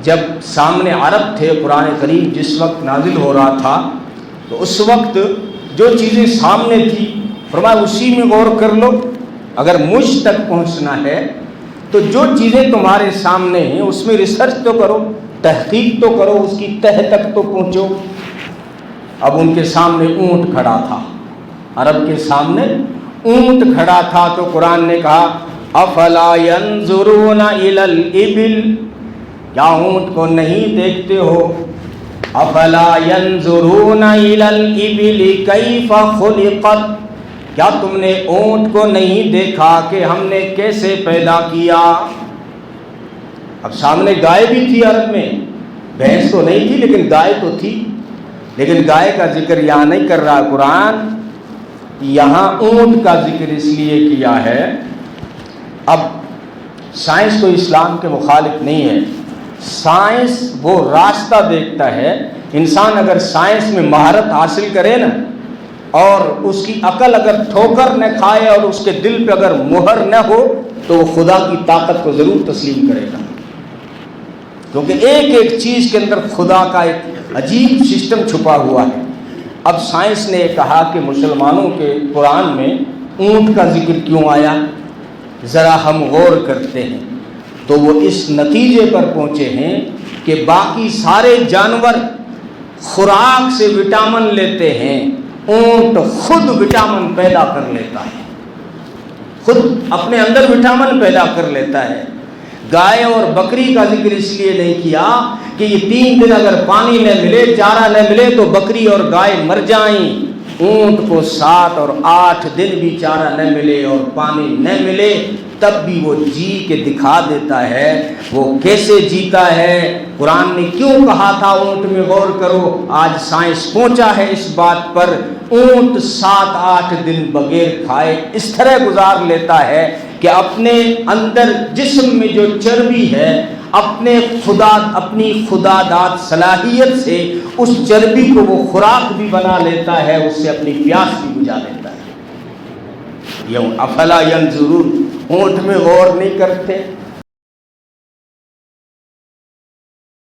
جب سامنے عرب تھے قرآن کریم جس وقت نازل ہو رہا تھا تو اس وقت جو چیزیں سامنے تھی فرمایا اسی میں غور کر لو، اگر مجھ تک پہنچنا ہے تو جو چیزیں تمہارے سامنے ہیں اس میں ریسرچ تو کرو، تحقیق تو کرو، اس کی تہ تک تو پہنچو۔ اب ان کے سامنے اونٹ کھڑا تھا، عرب کے سامنے اونٹ کھڑا تھا، تو قرآن نے کہا افلا ينظرون الى الابل، کیا اونٹ کو نہیں دیکھتے ہو؟ افلا ينظرون الى الابل کیف خلقت، کیا تم نے اونٹ کو نہیں دیکھا کہ ہم نے کیسے پیدا کیا؟ اب سامنے گائے بھی تھی عرب میں، بھینس تو نہیں تھی لیکن گائے تو تھی، لیکن گائے کا ذکر یہاں نہیں کر رہا قرآن، یہاں اونٹ کا ذکر اس لیے کیا ہے۔ اب سائنس تو اسلام کے مخالف نہیں ہے، سائنس وہ راستہ دیکھتا ہے، انسان اگر سائنس میں مہارت حاصل کرے نا اور اس کی عقل اگر ٹھوکر نہ کھائے اور اس کے دل پہ اگر مہر نہ ہو تو وہ خدا کی طاقت کو ضرور تسلیم کرے گا، کیونکہ ایک ایک چیز کے اندر خدا کا ایک عجیب سسٹم چھپا ہوا ہے۔ اب سائنس نے کہا کہ مسلمانوں کے قرآن میں اونٹ کا ذکر کیوں آیا، ذرا ہم غور کرتے ہیں تو وہ اس نتیجے پر پہنچے ہیں کہ باقی سارے جانور خوراک سے وٹامن لیتے ہیں، اونٹ خود وٹامن پیدا کر لیتا ہے، خود اپنے اندر وٹامن پیدا کر لیتا ہے۔ گائے اور بکری کا ذکر اس لیے نہیں کیا کہ یہ 3 دن اگر پانی نہ ملے، چارہ نہ ملے تو بکری اور گائے مر جائیں، اونٹ کو 7 اور 8 دن بھی چارہ نہ ملے اور پانی نہ ملے تب بھی وہ جی کے دکھا دیتا ہے، وہ کیسے جیتا ہے۔ قرآن نے کیوں کہا تھا اونٹ میں غور کرو، آج سائنس پہنچا ہے اس بات پر، اونٹ 7-8 دن بغیر کھائے اس طرح گزار لیتا ہے کہ اپنے اندر جسم میں جو چربی ہے اپنی خدا داد صلاحیت سے اس چربی کو وہ خوراک بھی بنا لیتا ہے، اس سے اپنی پیاس بھی بجھا لیتا ہے۔ یہ افلا ینظرون، اونٹ میں غور نہیں کرتے،